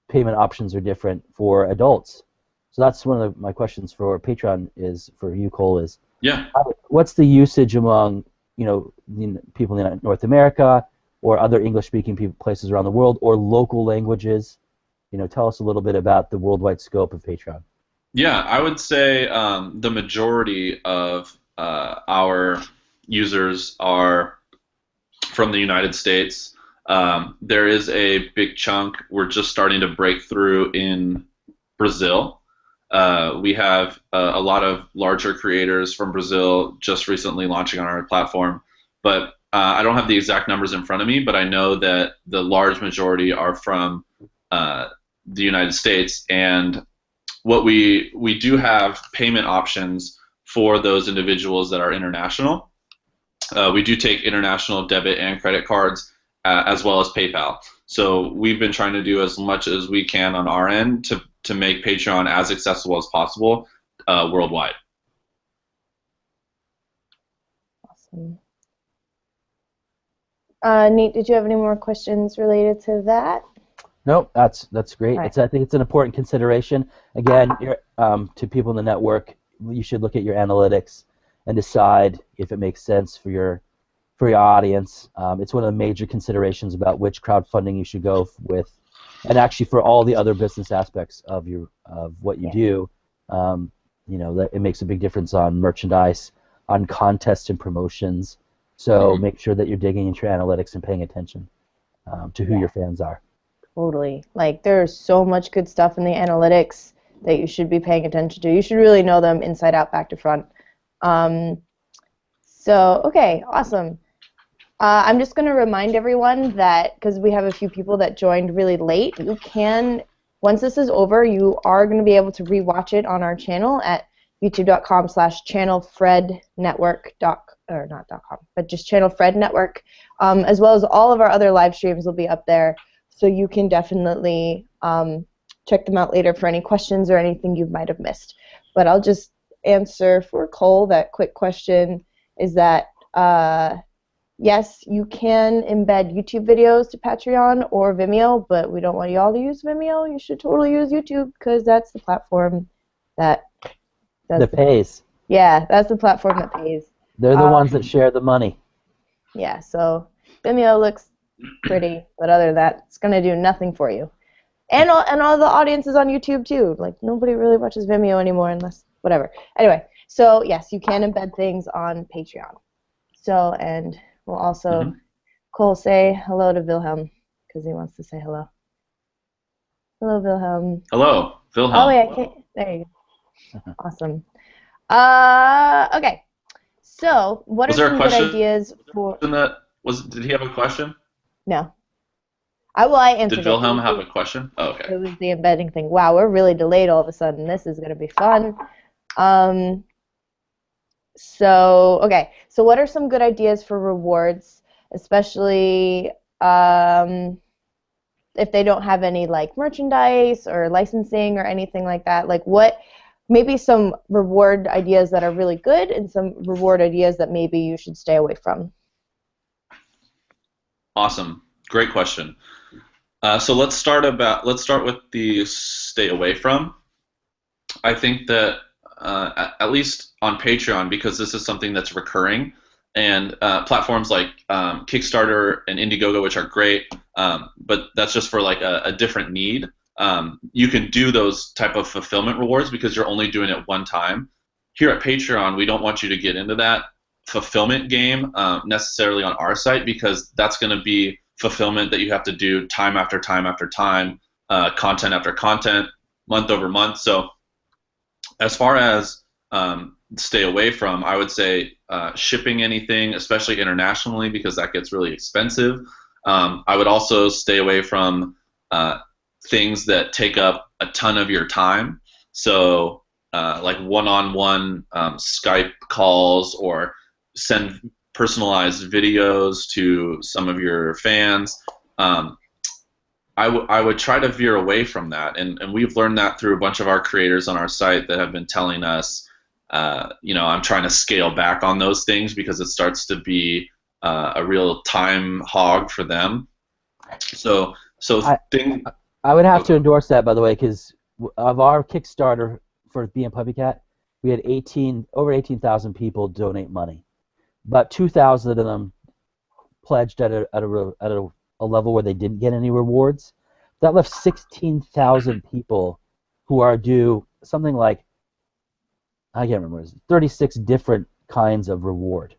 payment options are different for adults. So that's one of my questions for Patreon is for you, Cole, is
Yeah.
What's the usage among people in North America or other English-speaking places around the world or local languages? Tell us a little bit about the worldwide scope of Patreon.
Yeah, I would say the majority of our users are from the United States. There is a big chunk. We're just starting to break through in Brazil. We have a lot of larger creators from Brazil just recently launching on our platform, but I don't have the exact numbers in front of me, but I know that the large majority are from uh, the United States, and what we do have payment options for those individuals that are international. We do take international debit and credit cards as well as PayPal. So we've been trying to do as much as we can on our end to make Patreon as accessible as possible worldwide.
Awesome. Nate, did you have any more questions related to that?
Nope, that's great.
All right.
I think it's an important consideration. Again, to people in the network, you should look at your analytics and decide if it makes sense for your audience. It's one of the major considerations about which crowdfunding you should go with, and actually for all the other business aspects of what you do. That it makes a big difference on merchandise, on contests and promotions. So
Mhm.
make sure that you're digging into your analytics and paying attention to who
Yeah,
your fans are.
totally. Like there's so much good stuff in the analytics that you should be paying attention to. You should really know them inside out, back to front. Um, so, okay, awesome. I'm just going to remind everyone that because we have a few people that joined really late, you can, once this is over, you are going to be able to rewatch it on our channel at youtube.com/channelfrednetwork. Or not .com, but just Channel Fred Network, as well as all of our other live streams will be up there, so you can definitely check them out later for any questions or anything you might have missed. But I'll just answer for Cole that quick question is that yes, you can embed YouTube videos to Patreon or Vimeo, but we don't want you all to use Vimeo. You should totally use YouTube because that's the platform that does
That pays.
yeah, that's the platform that pays.
They're the ones that
Um,
share the money.
yeah, so Vimeo looks pretty, but other than that, it's gonna do nothing for you. And all the audience is on YouTube too. Like nobody really watches Vimeo anymore unless whatever. Anyway, so yes, you can embed things on Patreon. So and we'll also
Mhm.
Cole say hello to Wilhelm because he wants to say hello. Hello, Wilhelm.
Hello,
Oh
Wilhelm.
wait, I can't. There you go. Awesome. Okay. So, what
Was
are
there a
some good
question?
ideas for?
Did he have a question?
No, I
Did
answered it.
Wilhelm have a question? Oh, okay.
It was the embedding thing. Wow, we're really delayed all of a sudden. This is gonna be fun. Um, so okay. So, what are some good ideas for rewards, especially if they don't have any like merchandise or licensing or anything like that? Like what maybe some reward ideas that are really good and some reward ideas that maybe you should stay away from.
Awesome. Great question. So let's start with the stay away from. I think that at least on Patreon, because this is something that's recurring, and platforms like Kickstarter and Indiegogo, which are great, but that's just for like a different need. You can do those type of fulfillment rewards because you're only doing it one time. Here at Patreon, we don't want you to get into that fulfillment game necessarily on our site because that's going to be fulfillment that you have to do time after time after time, content after content, month over month. So as far as stay away from, I would say shipping anything, especially internationally, because that gets really expensive. I would also stay away from things that take up a ton of your time. So, like one-on-one Skype calls or send personalized videos to some of your fans. Um, I would try to veer away from that, and we've learned that through a bunch of our creators on our site that have been telling us, I'm trying to scale back on those things because it starts to be a real time hog for them. So
I
thing.
I would have to
Okay.
endorse that, by the way, because of our Kickstarter for being Puppy Cat, we had over 18,000 people donate money. About 2,000 of them pledged at a level where they didn't get any rewards. That left 16,000 people who are due something like, I can't remember, 36 different kinds of reward,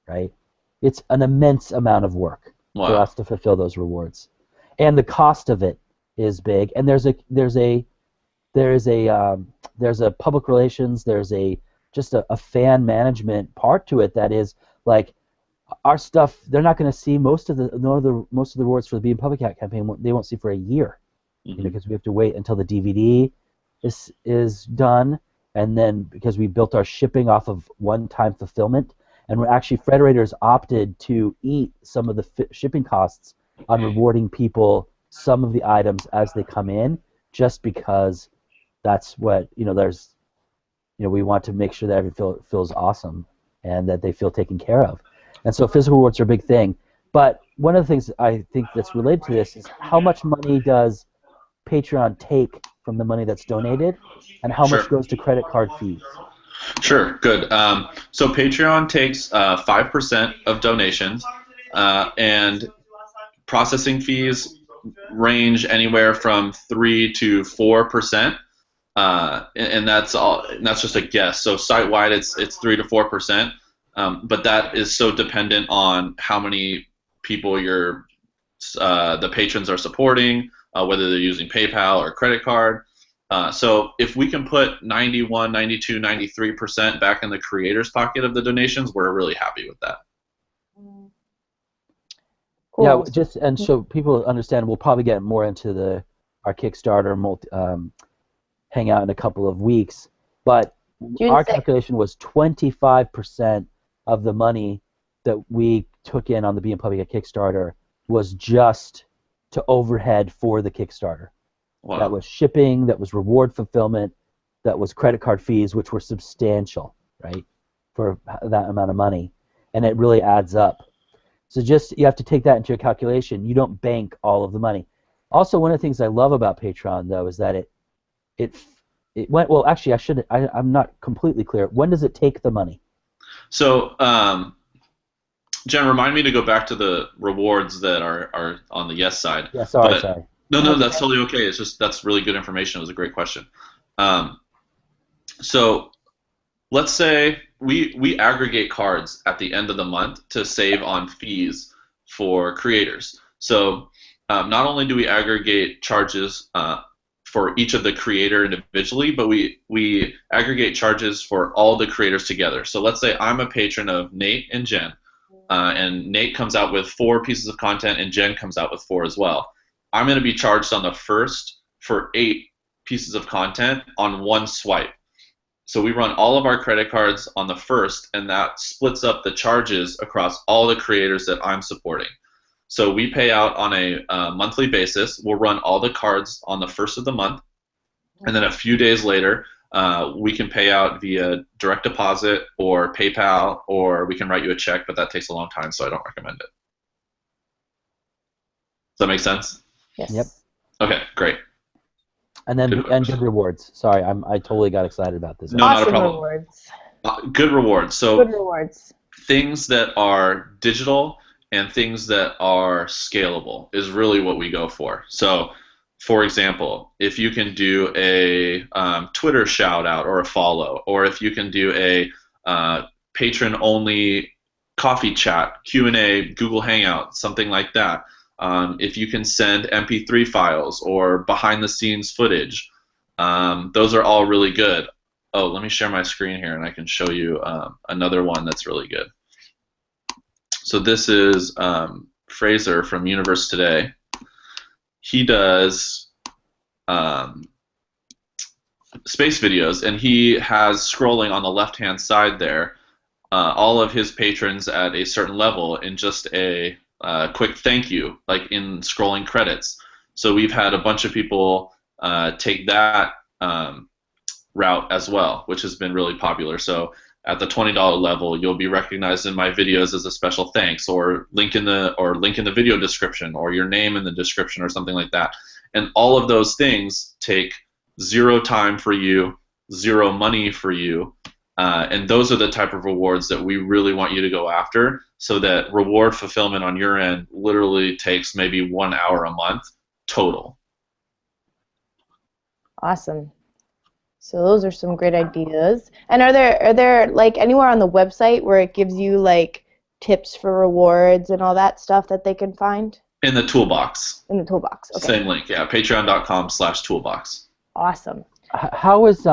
right? It's an immense amount of work for
Wow.
us to fulfill those rewards, and the cost of it is big. And there's a public relations, there's a fan management part to it that is like our stuff. They're not going to see most of the rewards for the Being Public Cat campaign. They won't see for a year,
Hmm.
because we have to wait until the DVD is done, and then because we built our shipping off of one-time fulfillment, and we're actually Federators opted to eat some of the shipping costs on rewarding people some of the items as they come in, just because that's what there's we want to make sure that everyone feels awesome and that they feel taken care of, and so physical rewards are a big thing. But one of the things I think that's related to this is how much money does Patreon take from the money that's donated, and how much
Sure.
goes to credit card fees?
Sure. Good. So Patreon takes 5% of donations, and processing fees range anywhere from 3 to 4%. And that's all. And that's just a guess. So site wide, it's 3 to 4%. But that is so dependent on how many people the patrons are supporting, whether they're using PayPal or credit card. So if we can put 91, 92, 93% back in the creator's pocket of the donations, we're really happy with that.
Yeah,
Cool.
just and so people understand, we'll probably get more into our Kickstarter hangout in a couple of weeks. But
June
our
6th.
calculation was 25% of the money that we took in on the Being Public at Kickstarter was just to overhead for the Kickstarter.
Wow.
That was shipping, that was reward fulfillment, that was credit card fees, which were substantial, right, for that amount of money. And it really adds up. So just you have to take that into a calculation. You don't bank all of the money. Also, one of the things I love about Patreon, though, is that it went, well, actually, I'm not completely clear. When does it take the money?
So, Jen, remind me to go back to the rewards that are on the yes side.
Yeah, sorry.
No,
That's
that's
okay.
totally okay. It's just that's really good information. It was a great question. Um, so let's say we aggregate cards at the end of the month to save on fees for creators. So not only do we aggregate charges for each of the creator individually, but we aggregate charges for all the creators together. So let's say I'm a patron of Nate and Jen, and Nate comes out with 4 pieces of content, and Jen comes out with 4 as well. I'm going to be charged on the first for 8 pieces of content on one swipe. So we run all of our credit cards on the first, and that splits up the charges across all the creators that I'm supporting. So we pay out on a monthly basis. We'll run all the cards on the first of the month, and then a few days later, we can pay out via direct deposit or PayPal, or we can write you a check, but that takes a long time, so I don't recommend it. Does that make sense?
Yes.
Yep.
Okay, great.
And then
Good
and good rewards. Sorry, I totally got excited about this.
No, not a
Awesome
problem.
rewards.
Good rewards. So
Good rewards.
things that are digital and things that are scalable is really what we go for. So, for example, if you can do a Twitter shout out or a follow, or if you can do a patron only coffee chat, Q&A, Google Hangout, something like that. If you can send MP3 files or behind the scenes footage, those are all really good. Oh, let me share my screen here and I can show you another one that's really good. So this is Fraser from Universe Today. He does space videos, and he has scrolling on the left-hand side there all of his patrons at a certain level in just a quick thank you, like in scrolling credits. So we've had a bunch of people take that route as well, which has been really popular. So at the $20 level, you'll be recognized in my videos as a special thanks, or link in the video description, or your name in the description, or something like that. And all of those things take 0 time for you, 0 money for you, and those are the type of rewards that we really want you to go after, so that reward fulfillment on your end literally takes maybe 1 hour a month total.
Awesome. So those are some great ideas. And are there like anywhere on the website where it gives you like tips for rewards and all that stuff that they can find
In the toolbox.
in the toolbox? Okay.
Same link, yeah, patreon.com/toolbox.
Awesome.
How is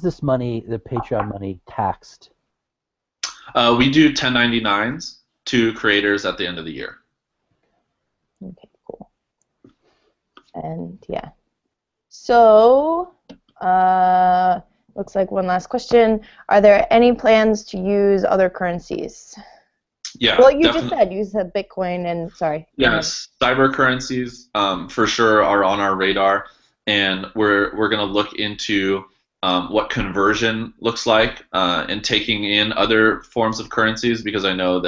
this money, the Patreon money, taxed?
We do 1099s to creators at the end of the year.
Okay, cool. And yeah. So, looks like one last question. Are there any plans to use other currencies?
Yeah,
Well, you
definitely.
just said Bitcoin and sorry.
Yes, cyber currencies for sure are on our radar, and we're going to look into what conversion looks like and taking in other forms of currencies, because I know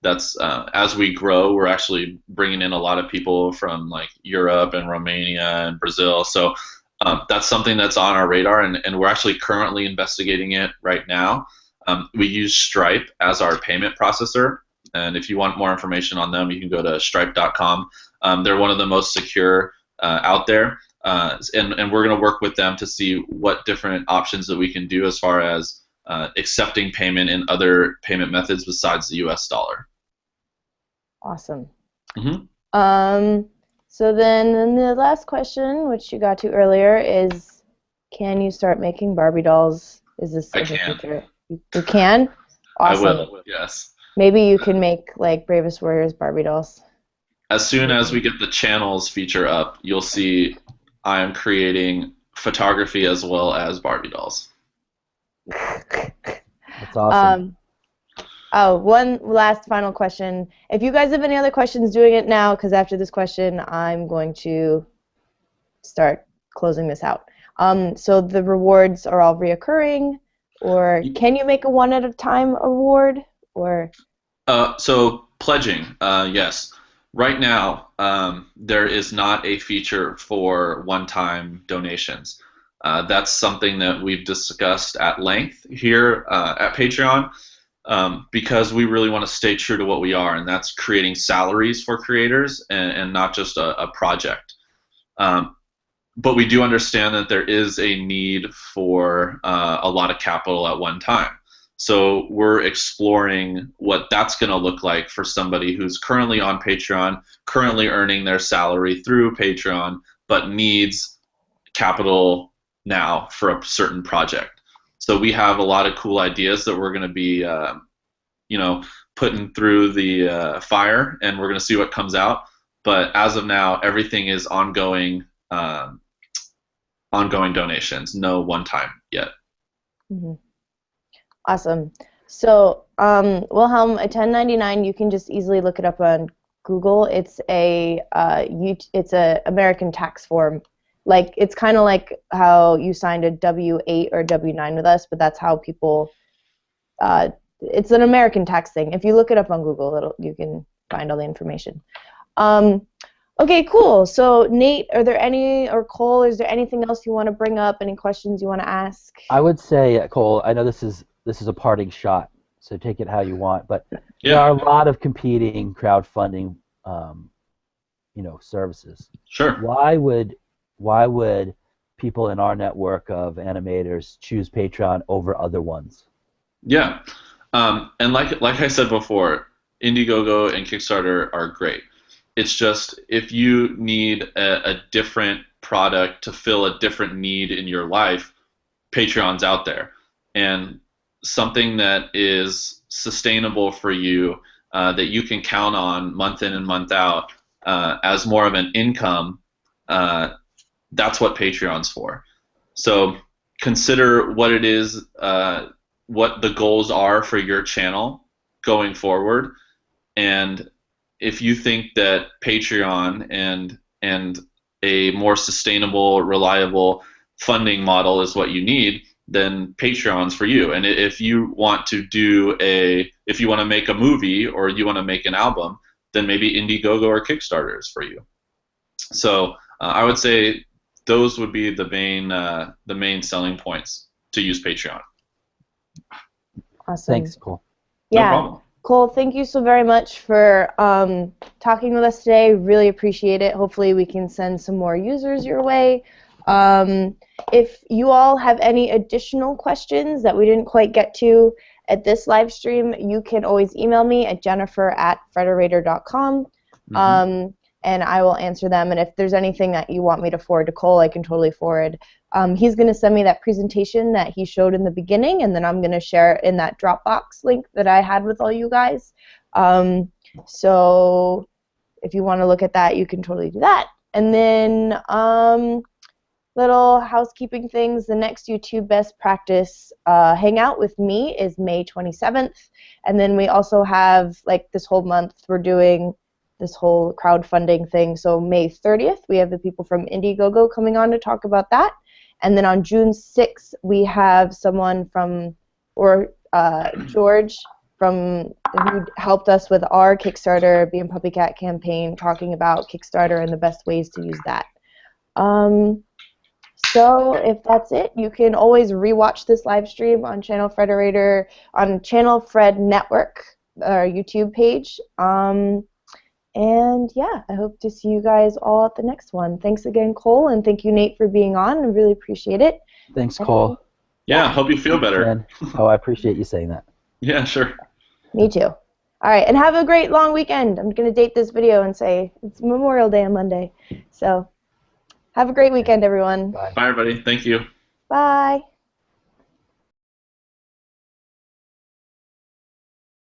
that's as we grow, we're actually bringing in a lot of people from like Europe and Romania and Brazil. So that's something that's on our radar, and we're actually currently investigating it right now. We use Stripe as our payment processor. And if you want more information on them, you can go to stripe.com. They're one of the most secure out there. And we're going to work with them to see what different options that we can do as far as accepting payment in other payment methods besides the US dollar.
Awesome.
Mm-hmm.
So then the last question, which you got to earlier, is can you start making Barbie dolls? Is this
I
in the
can.
future? You can? Awesome.
I will, yes.
Maybe you can make like Bravest Warriors Barbie dolls.
As soon as we get the channels feature up, you'll see I am creating photography as well as Barbie dolls.
That's awesome.
Oh, one last final question. If you guys have any other questions, doing it now, because after this question, I'm going to start closing this out. So the rewards are all reoccurring, or can you make a one at a time award, or?
So pledging, yes. Right now, there is not a feature for one-time donations. That's something that we've discussed at length here at Patreon, because we really want to stay true to what we are, and that's creating salaries for creators and not just a project. But we do understand that there is a need for a lot of capital at one time. So we're exploring what that's going to look like for somebody who's currently on Patreon, currently earning their salary through Patreon, but needs capital now for a certain project. So we have a lot of cool ideas that we're going to be, putting through the fire, and we're going to see what comes out. But as of now, everything is ongoing donations, no one time yet.
Mm-hmm. Awesome. So, Wilhelm, a 1099, you can just easily look it up on Google. It's a American tax form. Like it's kind of like how you signed a W-8 or W-9 with us, but that's how people. It's an American tax thing. If you look it up on Google, you can find all the information. Okay, cool. So Nate, are there or Cole, is there anything else you want to bring up? Any questions you want to ask?
I would say, Cole, I know this is a parting shot, so take it how you want, but there are a lot of competing crowdfunding, services.
Sure.
Why would people in our network of animators choose Patreon over other ones?
Yeah, and like I said before, Indiegogo and Kickstarter are great. It's just if you need a different product to fill a different need in your life, Patreon's out there. And something that is sustainable for you, that you can count on month in and month out as more of an income, that's what Patreon's for. So consider what it is, what the goals are for your channel going forward, and if you think that Patreon and a more sustainable, reliable funding model is what you need, then Patreon's for you. And if you want to make a movie or you want to make an album, then maybe Indiegogo or Kickstarter is for you. So I would say those would be the main selling points to use Patreon.
Awesome.
Thanks, Cole.
Yeah.
No problem.
Cole, thank you so very much for talking with us today. Really appreciate it. Hopefully we can send some more users your way. If you all have any additional questions that we didn't quite get to at this live stream, you can always email me at jennifer@frederator.com, and I will answer them. And if there's anything that you want me to forward to Cole, I can totally forward. He's going to send me that presentation that he showed in the beginning, and then I'm going to share it in that Dropbox link that I had with all you guys. So if you want to look at that, you can totally do that. And then little housekeeping things. The next YouTube Best Practice Hangout with me is May 27th. And then we also have, like, this whole month we're doing this whole crowdfunding thing. So May 30th, we have the people from Indiegogo coming on to talk about that. And then on June 6th, we have someone from, George who helped us with our Kickstarter Being Puppy Cat campaign, talking about Kickstarter and the best ways to use that. So if that's it, you can always rewatch this live stream on Channel Frederator, on Channel Fred Network, our YouTube page. And yeah, I hope to see you guys all at the next one. Thanks again, Cole, and thank you, Nate, for being on. I really appreciate it.
Thanks, Cole.
Yeah, hope you feel better.
Oh, I appreciate you saying that.
Yeah, sure.
Me too. All right, and have a great long weekend. I'm going to date this video and say it's Memorial Day on Monday. So have a great weekend, everyone.
Bye.
Bye, everybody. Thank you.
Bye.